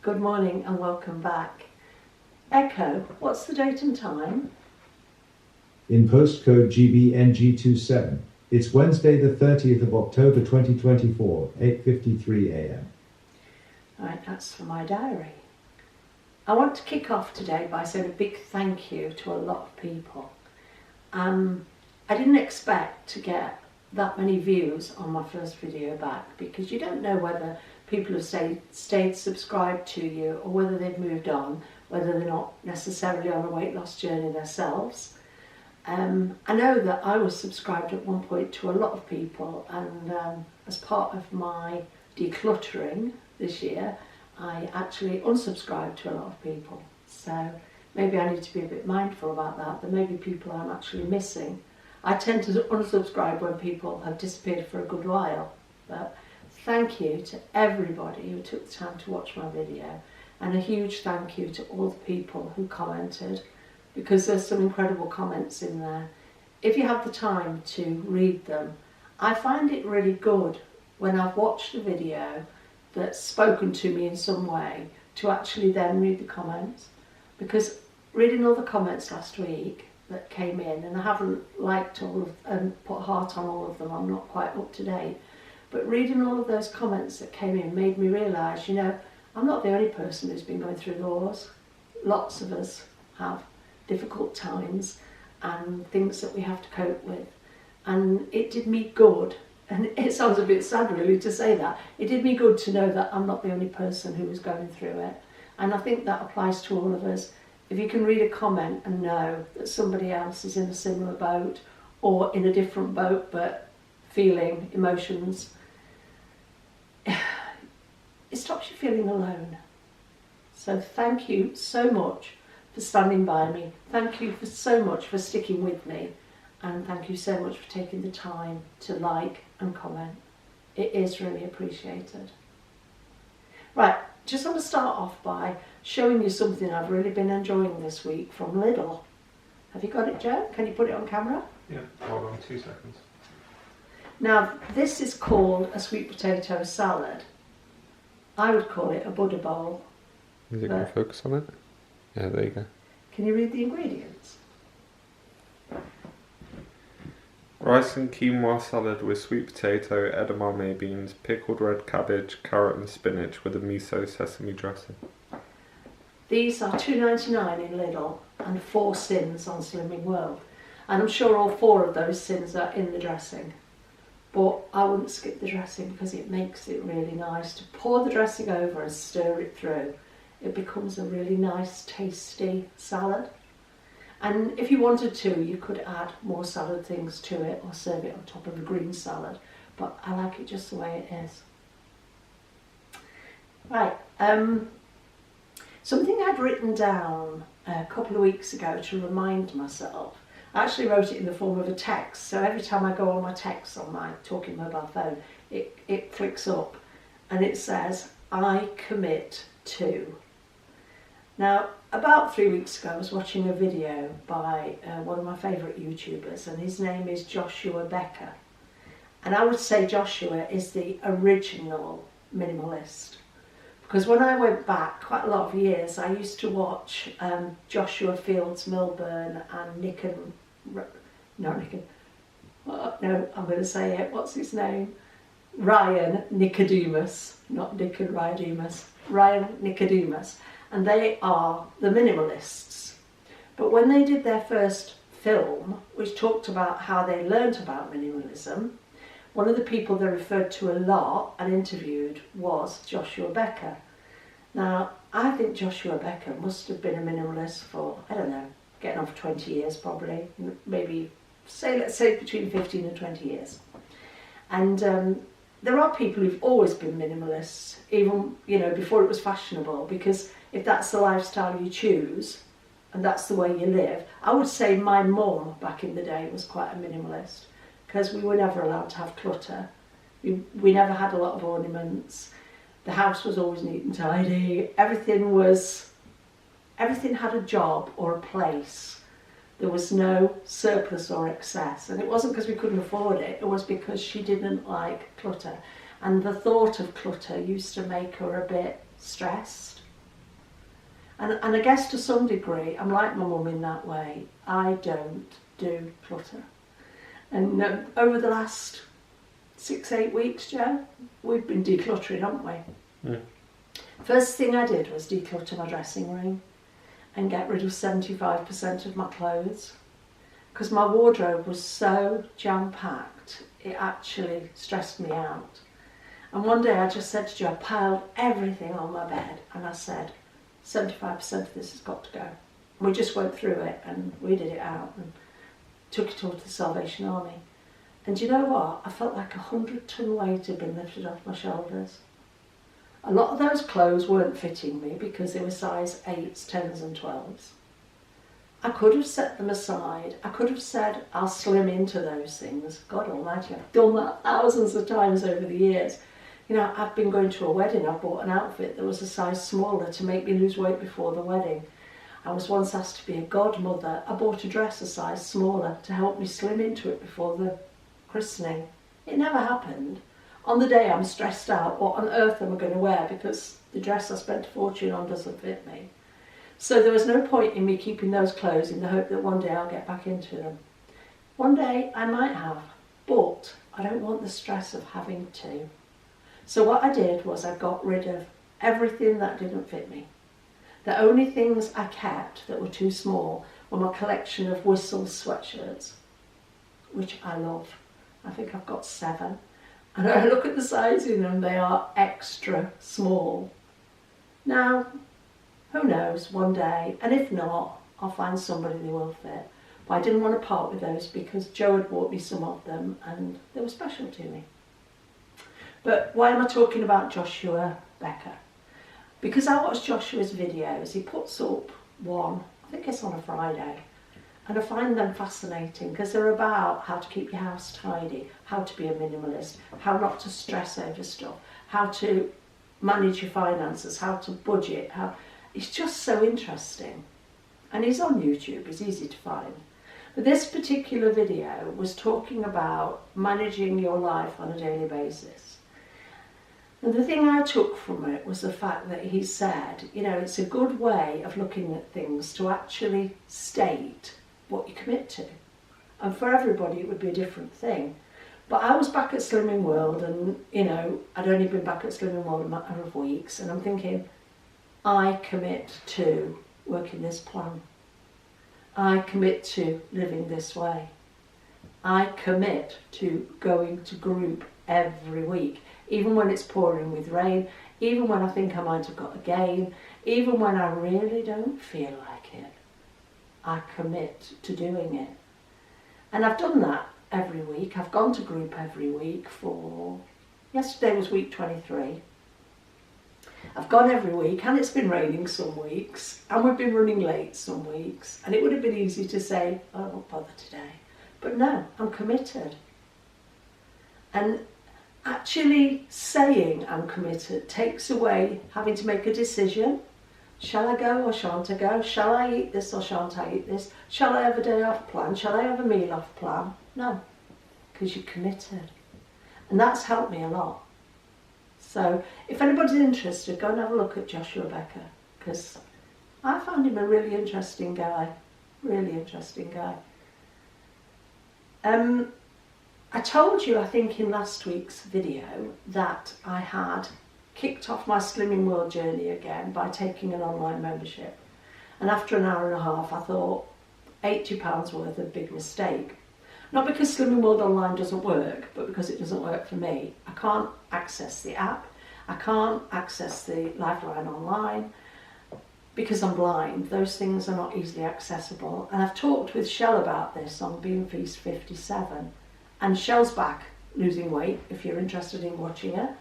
Good morning and welcome back. Echo, what's the date and time? In postcode GBNG27. It's Wednesday the 30th of October 2024, 8:53 a.m. Right, that's for my diary. I want to kick off today by saying a big thank you to a lot of people. I didn't expect to get that many views on my first video back, because you don't know whether people have stayed subscribed to you or whether they've moved on, whether they're not necessarily on a weight loss journey themselves. I know that I was subscribed at one point to a lot of people, and as part of my decluttering this year, I actually unsubscribed to a lot of people. So maybe I need to be a bit mindful about that. There may be people I'm actually missing. I tend to unsubscribe when people have disappeared for a good while. But thank you to everybody who took the time to watch my video, and a huge thank you to all the people who commented, because there's some incredible comments in there. If you have the time to read them, I find it really good when I've watched a video that's spoken to me in some way to actually then read the comments, because reading all the comments last week that came in, and I haven't liked all of and put heart on all of them, I'm not quite up to date, but reading all of those comments that came in made me realise, you know, I'm not the only person who's been going through wars. Lots of us have difficult times and things that we have to cope with, and it did me good, and it sounds a bit sad really to say that, it did me good to know that I'm not the only person who was going through it. And I think that applies to all of us. If you can read a comment and know that somebody else is in a similar boat or in a different boat but feeling emotions, it stops you feeling alone. So thank you so much for standing by me. Thank you so much for sticking with me. And thank you so much for taking the time to like and comment. It is really appreciated. Right, just want to start off by showing you something I've really been enjoying this week from Lidl. Have you got it, Joe? Can you put it on camera? Yeah, hold on 2 seconds. Now, this is called a sweet potato salad. I would call it a Buddha bowl. Is it going to focus on it? Yeah, there you go. Can you read the ingredients? Rice and quinoa salad with sweet potato, edamame beans, pickled red cabbage, carrot and spinach with a miso sesame dressing. These are $2.99 in Lidl and 4 sins on Slimming World. And I'm sure all 4 of those sins are in the dressing. But I wouldn't skip the dressing because it makes it really nice. To pour the dressing over and stir it through, it becomes a really nice, tasty salad. And if you wanted to, you could add more salad things to it or serve it on top of a green salad. But I like it just the way it is. Right, something I'd written down a couple of weeks ago to remind myself. I actually wrote it in the form of a text, so every time I go on my text on my talking mobile phone, it flicks up and it says, I commit to. Now, about 3 weeks ago, I was watching a video by one of my favourite YouTubers, and his name is Joshua Becker. And I would say Joshua is the original minimalist. Because when I went back quite a lot of years, I used to watch Joshua Fields Milburn and Ryan Nicodemus, not Nick and Riodemus, Ryan Nicodemus. And they are the minimalists. But when they did their first film, which talked about how they learnt about minimalism, one of the people they referred to a lot and interviewed was Joshua Becker. Now, I think Joshua Becker must have been a minimalist for, I don't know, getting on for 20 years probably, maybe, let's say between 15 and 20 years. And there are people who've always been minimalists, even, before it was fashionable, because if that's the lifestyle you choose and that's the way you live, I would say my mum back in the day was quite a minimalist, because we were never allowed to have clutter. We never had a lot of ornaments. The house was always neat and tidy. Everything had a job or a place. There was no surplus or excess, and it wasn't because we couldn't afford it, it was because she didn't like clutter. And the thought of clutter used to make her a bit stressed. And I guess to some degree, I'm like my mum in that way. I don't do clutter. And over the last 6-8 weeks, Joe, we've been decluttering, haven't we? Mm. First thing I did was declutter my dressing room and get rid of 75% of my clothes, because my wardrobe was so jam-packed, it actually stressed me out. And one day I just said to Joe, I piled everything on my bed and I said, 75% of this has got to go. And we just went through it and weeded it out and took it all to the Salvation Army. And do you know what? I felt like 100-ton weight had been lifted off my shoulders. A lot of those clothes weren't fitting me because they were size 8s, 10s and 12s. I could have set them aside. I could have said, I'll slim into those things. God almighty, I've done that thousands of times over the years. You know, I've been going to a wedding. I bought an outfit that was a size smaller to make me lose weight before the wedding. I was once asked to be a godmother. I bought a dress a size smaller to help me slim into it before the christening. It never happened. On the day I'm stressed out, what on earth am I going to wear, because the dress I spent a fortune on doesn't fit me. So there was no point in me keeping those clothes in the hope that one day I'll get back into them. One day I might have, but I don't want the stress of having to. So what I did was I got rid of everything that didn't fit me. The only things I kept that were too small were my collection of Whistle sweatshirts, which I love. I think I've got 7. And I look at the sizing and they are extra small. Now, who knows, one day, and if not, I'll find somebody they will fit. But I didn't want to part with those because Joe had bought me some of them and they were special to me. But why am I talking about Joshua Becker? Because I watch Joshua's videos. He puts up one, I think it's on a Friday, and I find them fascinating because they're about how to keep your house tidy, how to be a minimalist, how not to stress over stuff, how to manage your finances, how to budget. It's just so interesting. And he's on YouTube, it's easy to find. But this particular video was talking about managing your life on a daily basis. And the thing I took from it was the fact that he said, you know, it's a good way of looking at things to actually state what you commit to. And for everybody it would be a different thing. But I was back at Slimming World and, you know, I'd only been back at Slimming World a matter of weeks, and I'm thinking, I commit to working this plan. I commit to living this way. I commit to going to group every week, even when it's pouring with rain, even when I think I might have got a game, even when I really don't feel like it. I commit to doing it. And I've done that every week. I've gone to group every week yesterday was week 23. I've gone every week, and it's been raining some weeks, and we've been running late some weeks, and it would have been easy to say, oh, I won't bother today. But no, I'm committed. And actually saying I'm committed takes away having to make a decision. Shall I go or shan't I go? Shall I eat this or shan't I eat this? Shall I have a day off plan? Shall I have a meal off plan? No, because you're committed. And that's helped me a lot. So if anybody's interested, go and have a look at Joshua Becker, because I found him a really interesting guy. Really interesting guy. I told you, I think in last week's video, that I had kicked off my Slimming World journey again by taking an online membership. And after an hour and a half, I thought, £80 worth of big mistake. Not because Slimming World Online doesn't work, but because it doesn't work for me. I can't access the app. I can't access the Lifeline online because I'm blind. Those things are not easily accessible. And I've talked with Shell about this on Bean Feast 57. And Shell's back losing weight, if you're interested in watching her.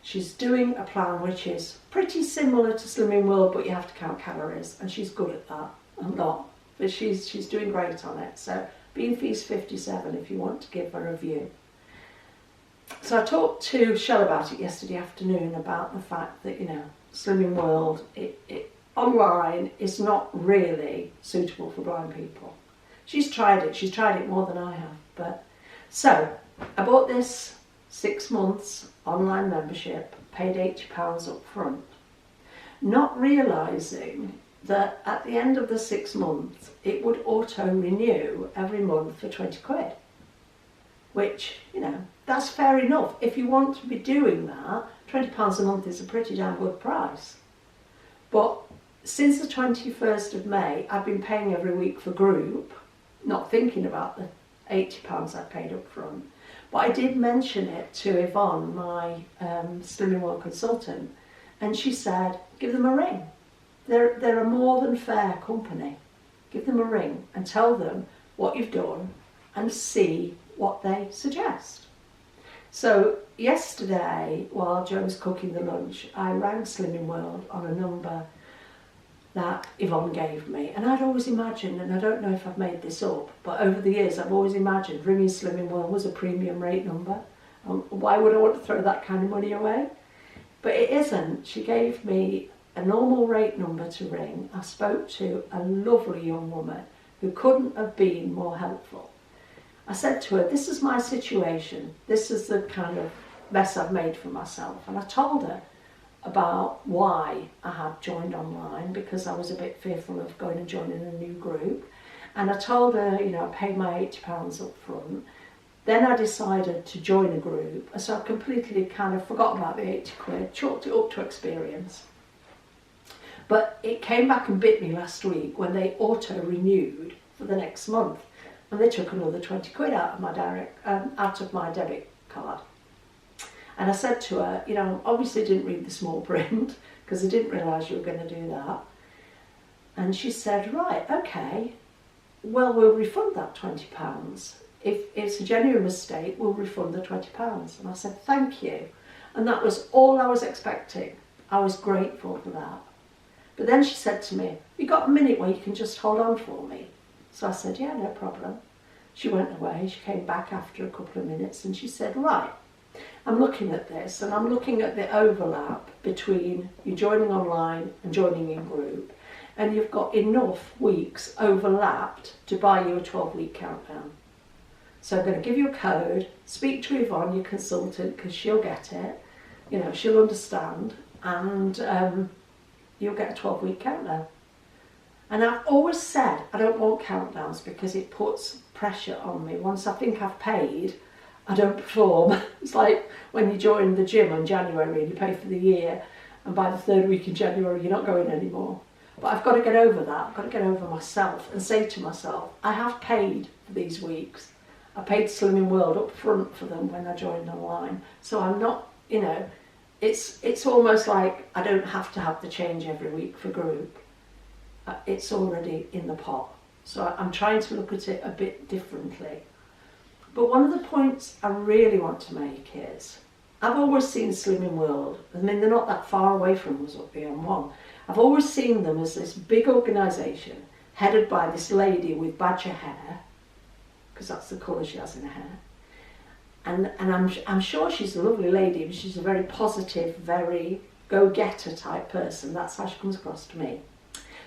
She's doing a plan which is pretty similar to Slimming World, but you have to count calories, and she's good at that. I'm not, but she's doing great on it. So Bean Feast 57 if you want to give her a review. So I talked to Shell about it yesterday afternoon about the fact that, you know, Slimming World, it online is not really suitable for blind people. She's tried it more than I have. But so I bought this 6 months online membership, paid £80 up front, not realising that at the end of the 6 months, it would auto-renew every month for 20 quid. Which, you know, that's fair enough. If you want to be doing that, £20 a month is a pretty damn good price. But since the 21st of May, I've been paying every week for group, not thinking about the £80 I paid up front. But I did mention it to Yvonne, my Slimming World consultant, and she said, give them a ring. They're a more than fair company. Give them a ring and tell them what you've done and see what they suggest. So yesterday, while Jo was cooking the lunch, I rang Slimming World on a number that Yvonne gave me. And I'd always imagined, and I don't know if I've made this up, but over the years I've always imagined ringing Slimming World was a premium rate number. Why would I want to throw that kind of money away? But it isn't. She gave me a normal rate number to ring. I spoke to a lovely young woman who couldn't have been more helpful. I said to her, this is my situation. This is the kind of mess I've made for myself. And I told her about why I had joined online, because I was a bit fearful of going and joining a new group. And I told her, you know, I paid my £80 up front. Then I decided to join a group. So I completely kind of forgot about the 80 quid, chalked it up to experience. But it came back and bit me last week when they auto-renewed for the next month. And they took another 20 quid out of my debit card. And I said to her, you know, obviously didn't read the small print because I didn't realise you were going to do that. And she said, right, okay, well, we'll refund that £20. If it's a genuine mistake, we'll refund the £20. And I said, thank you. And that was all I was expecting. I was grateful for that. But then she said to me, you got a minute where you can just hold on for me? So I said, yeah, no problem. She went away, she came back after a couple of minutes and she said, right, I'm looking at this and I'm looking at the overlap between you joining online and joining in group, and you've got enough weeks overlapped to buy you a 12-week countdown. So I'm going to give you a code, speak to Yvonne, your consultant, because she'll get it, you know, she'll understand, and you'll get a 12-week countdown. And I've always said I don't want countdowns because it puts pressure on me. Once I think I've paid, I don't perform. It's like when you join the gym in January and you pay for the year, and by the 3rd week in January you're not going anymore. But I've got to get over that. I've got to get over myself and say to myself, I have paid for these weeks. I paid Slimming World up front for them when I joined online. So I'm not, you know, it's almost like I don't have to have the change every week for group. It's already in the pot. So I'm trying to look at it a bit differently. But one of the points I really want to make is, I've always seen Slimming World, I mean they're not that far away from us up here on one. I've always seen them as this big organisation headed by this lady with badger hair, because that's the colour she has in her hair. And I'm sure she's a lovely lady, but she's a very positive, very go-getter type person. That's how she comes across to me.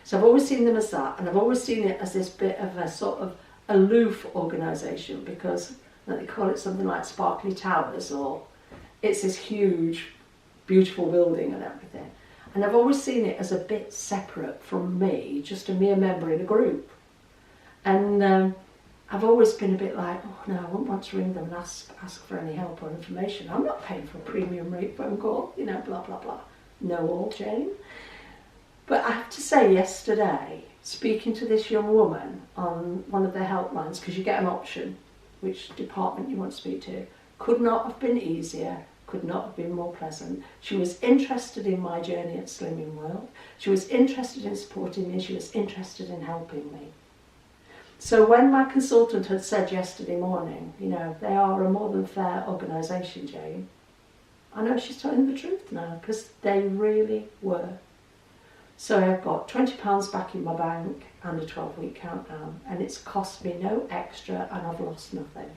So I've always seen them as that, and I've always seen it as this bit of a sort of aloof organisation, because they call it something like Sparkly Towers, or it's this huge, beautiful building and everything. And I've always seen it as a bit separate from me, just a mere member in a group. And I've always been a bit like, oh no, I wouldn't want to ring them and ask for any help or information. I'm not paying for a premium rate phone call, you know, blah, blah, blah. No all, Jane. But I have to say, yesterday, speaking to this young woman on one of their helplines, because you get an option which department you want to speak to, could not have been easier, could not have been more pleasant. She was interested in my journey at Slimming World. She was interested in supporting me. She was interested in helping me. So when my consultant had said yesterday morning, you know, they are a more than fair organisation, Jane, I know she's telling the truth now, because they really were. So I've got £20 back in my bank and a 12-week countdown, and it's cost me no extra and I've lost nothing.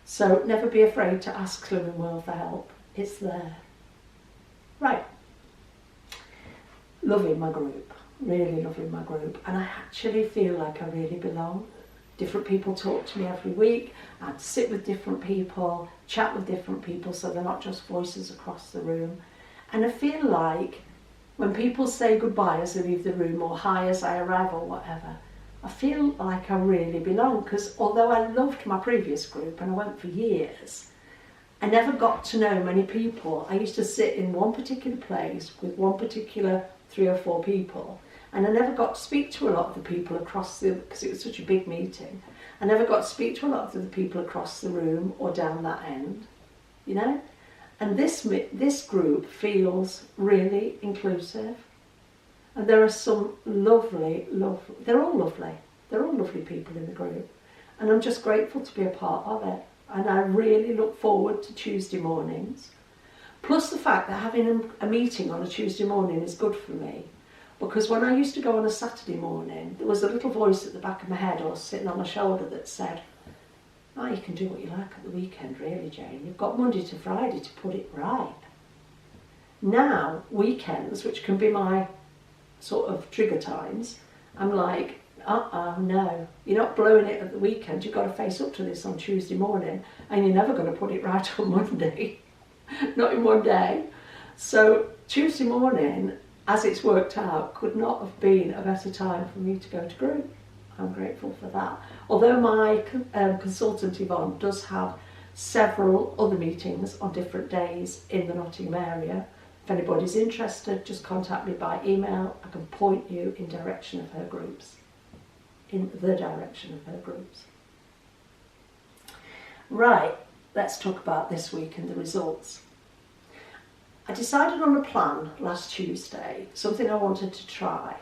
So never be afraid to ask Slimming World for help. It's there. Right. Loving my group. Really loving my group. And I actually feel like I really belong. Different people talk to me every week. I sit with different people, chat with different people, so they're not just voices across the room. And I feel like when people say goodbye as they leave the room, or hi as I arrive, or whatever, I feel like I really belong, because although I loved my previous group and I went for years, I never got to know many people. I used to sit in one particular place with one particular 3 or 4 people, and I never got to speak to a lot of the people across the, because it was such a big meeting, I never got to speak to a lot of the people across the room or down that end, you know? And this group feels really inclusive. And there are some lovely, they're all lovely people in the group. And I'm just grateful to be a part of it. And I really look forward to Tuesday mornings. Plus the fact that having a meeting on a Tuesday morning is good for me. Because when I used to go on a Saturday morning, there was a little voice at the back of my head or sitting on my shoulder that said, oh, you can do what you like at the weekend, really, Jane. You've got Monday to Friday to put it right. Now, weekends, which can be my sort of trigger times, I'm like, no, you're not blowing it at the weekend. You've got to face up to this on Tuesday morning, and you're never going to put it right on Monday, not in one day. So Tuesday morning, as it's worked out, could not have been a better time for me to go to group. I'm grateful for that. Although my consultant Yvonne does have several other meetings on different days in the Nottingham area, if anybody's interested, just contact me by email. I can point you in direction of her groups. In the direction of her groups. Right, let's talk about this week and the results. I decided on a plan last Tuesday, something I wanted to try.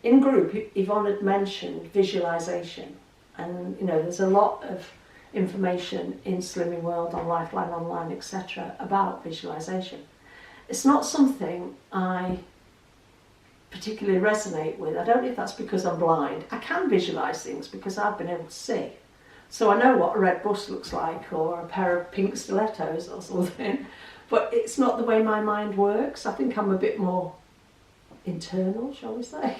In group, Yvonne had mentioned visualisation, and you know there's a lot of information in Slimming World, on Lifeline Online, etc. about visualisation. It's not something I particularly resonate with. I don't know if that's because I'm blind. I can visualise things because I've been able to see. So I know what a red bus looks like, or a pair of pink stilettos or something, but it's not the way my mind works. I think I'm a bit more internal, shall we say.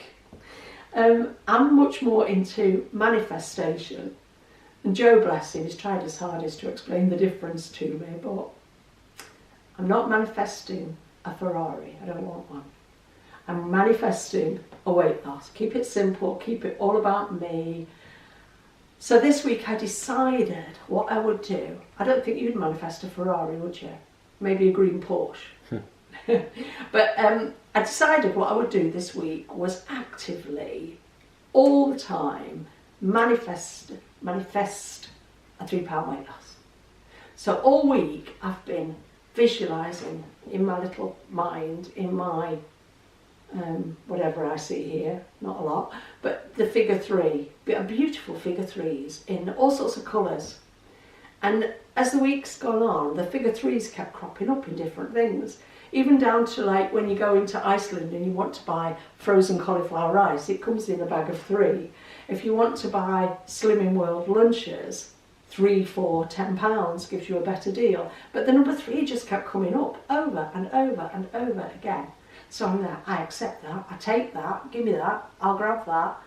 I'm much more into manifestation. And Joe, bless him, has tried his hardest to explain the difference to me, but I'm not manifesting a Ferrari. I don't want one. I'm manifesting a weight loss. Keep it simple, keep it all about me. So this week I decided what I would do. I don't think you'd manifest a Ferrari, would you? Maybe a green Porsche. But I decided what I would do this week was actively, all the time, manifest a 3 pound weight loss. So all week I've been visualising in my little mind, in my whatever I see here, not a lot, but the figure 3, a beautiful figure 3s in all sorts of colours. And as the week's gone on, the figure 3s kept cropping up in different things, even down to like when you go into Iceland and you want to buy frozen cauliflower rice, it comes in a bag of 3. If you want to buy Slimming World lunches, 3, 4, £10 gives you a better deal. But the number 3 just kept coming up over and over and over again. So I'm there, I accept that, I take that, give me that, I'll grab that.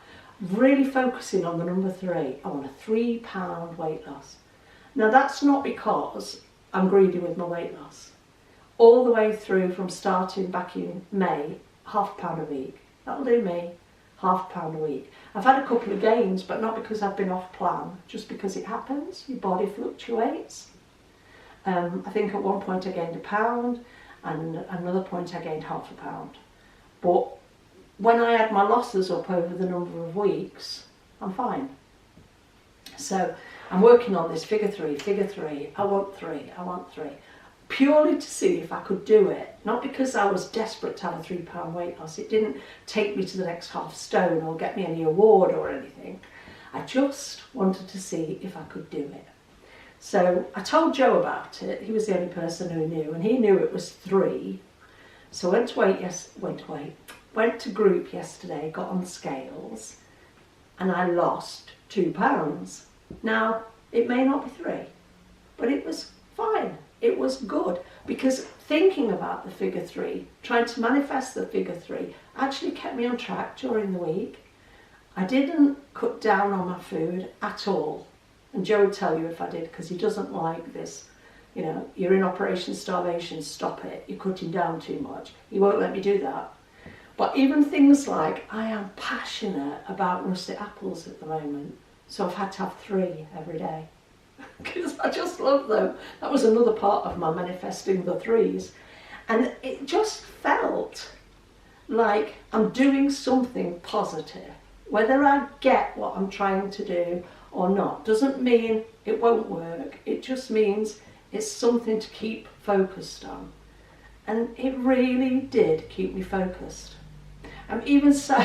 Really focusing on the number 3. I want a 3 pound weight loss. Now that's not because I'm greedy with my weight loss. All the way through from starting back in May, £0.5 pound a week. That'll do me, £0.5 pound a week. I've had a couple of gains, but not because I've been off plan, just because it happens, your body fluctuates. I think at one point I gained £1, and another point I gained £0.5 pound. But when I add my losses up over the number of weeks, I'm fine. So I'm working on this figure 3, I want 3, purely to see if I could do it. Not because I was desperate to have a 3 pound weight loss. It didn't take me to the next half stone or get me any award or anything. I just wanted to see if I could do it. So I told Joe about it. He was the only person who knew, and he knew it was 3. So I went to group yesterday, got on the scales, and I lost 2 pounds. Now, it may not be 3, but it was fine. It was good, because thinking about the figure 3, trying to manifest the figure 3, actually kept me on track during the week. I didn't cut down on my food at all. And Joe would tell you if I did, because he doesn't like this, you know, you're in Operation Starvation, stop it, you're cutting down too much. He won't let me do that. But even things like, I am passionate about russet apples at the moment, so I've had to have 3 every day because I just love them. That was another part of my manifesting the 3s, and it just felt like I'm doing something positive. Whether I get what I'm trying to do or not doesn't mean it won't work. It just means it's something to keep focused on. And it really did keep me focused. Even so,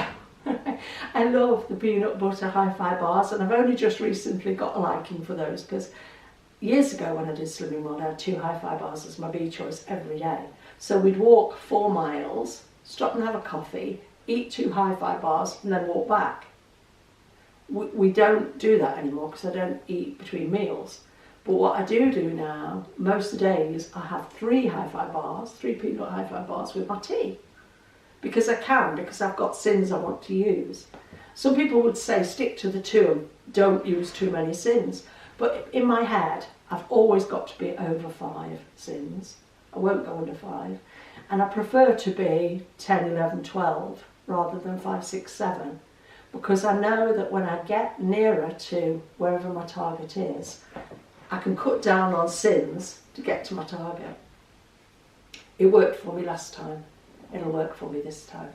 I love the peanut butter hi-fi bars, and I've only just recently got a liking for those because years ago when I did Slimming World, I had 2 hi-fi bars as my B choice every day. So we'd walk 4 miles, stop and have a coffee, eat 2 hi-fi bars, and then walk back. We don't do that anymore because I don't eat between meals. But what I do now, most days, I have 3 hi-fi bars, 3 peanut hi-fi bars with my tea. Because I can, because I've got sins I want to use. Some people would say stick to the 2 and don't use too many sins. But in my head, I've always got to be over 5 sins. I won't go under 5. And I prefer to be 10, 11, 12 rather than 5, 6, 7. Because I know that when I get nearer to wherever my target is, I can cut down on sins to get to my target. It worked for me last time. It'll work for me this time.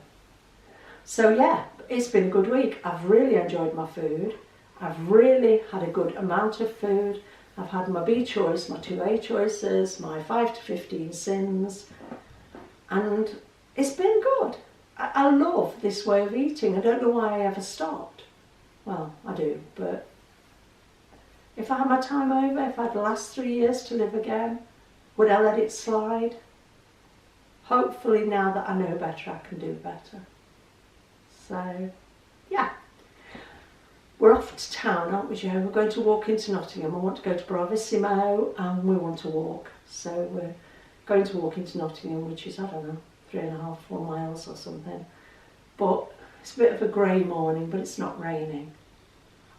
So yeah, it's been a good week. I've really enjoyed my food. I've really had a good amount of food. I've had my B choice, my 2 A choices, my 5 to 15 sins, and it's been good. I love this way of eating. I don't know why I ever stopped. Well, I do, but if I had my time over, if I had the last 3 years to live again, would I let it slide? Hopefully now that I know better, I can do better. So, yeah. We're off to town, aren't we, Joe? We're going to walk into Nottingham. I want to go to Bravissimo and we want to walk. So we're going to walk into Nottingham, which is, I don't know, 3.5, 4 miles or something. But it's a bit of a grey morning, but it's not raining.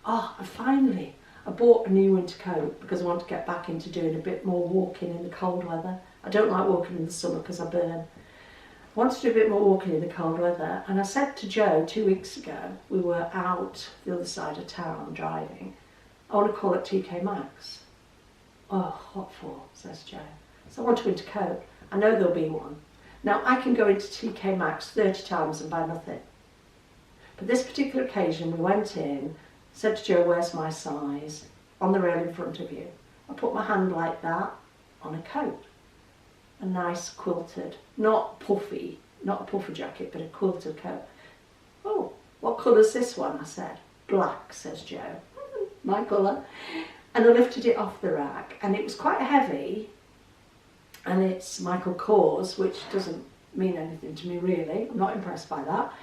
Oh, and finally, I bought a new winter coat because I want to get back into doing a bit more walking in the cold weather. I don't like walking in the summer because I burn. I want to do a bit more walking in the cold weather, and I said to Joe 2 weeks ago, we were out the other side of town driving, I want to call it TK Maxx. Oh, what for, says Joe. So I want a winter coat. I know there'll be one. Now I can go into TK Maxx 30 times and buy nothing. But this particular occasion we went in, said to Joe, where's my size? On the rail in front of you. I put my hand like that on a coat. A nice quilted, not puffy, not a puffer jacket, but a quilted coat. Oh, what colour's this one? I said. Black, says Joe. My colour. And I lifted it off the rack, and it was quite heavy, and it's Michael Kors, which doesn't mean anything to me really. I'm not impressed by that.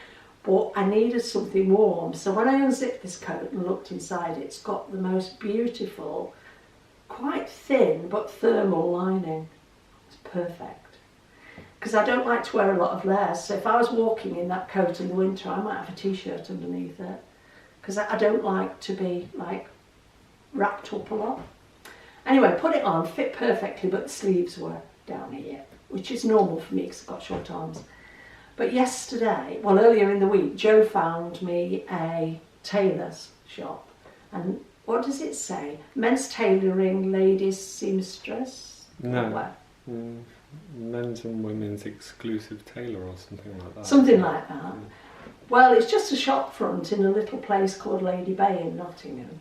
But I needed something warm. So when I unzipped this coat and looked inside, it's got the most beautiful, quite thin but thermal lining. It's perfect. Because I don't like to wear a lot of layers. So if I was walking in that coat in the winter, I might have a t-shirt underneath it. Because I don't like to be like wrapped up a lot. Anyway, put it on, fit perfectly, but the sleeves were down here, which is normal for me because I've got short arms. But yesterday, well earlier in the week, Joe found me a tailor's shop. And what does it say? Men's tailoring, ladies seamstress? No. Men's and women's exclusive tailor or something like that. Something like that. Well, it's just a shop front in a little place called Lady Bay in Nottingham.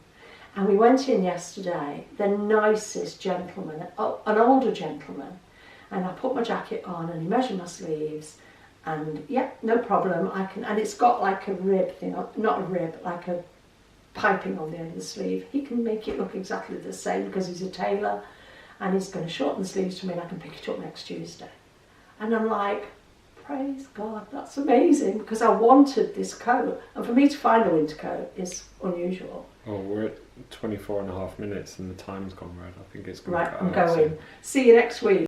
And we went in yesterday, the nicest gentleman, an older gentleman. And I put my jacket on and he measured my sleeves. And yeah, no problem, I can, and it's got like a rib thing, not a rib, like a piping on the end of the sleeve. He can make it look exactly the same because he's a tailor, and he's going to shorten the sleeves for me and I can pick it up next Tuesday. And I'm like, praise God, that's amazing, because I wanted this coat, and for me to find a winter coat is unusual. Oh, we're at 24.5 minutes and the time's gone red. I think it's going right, to cut I'm out going. soon. See you next week.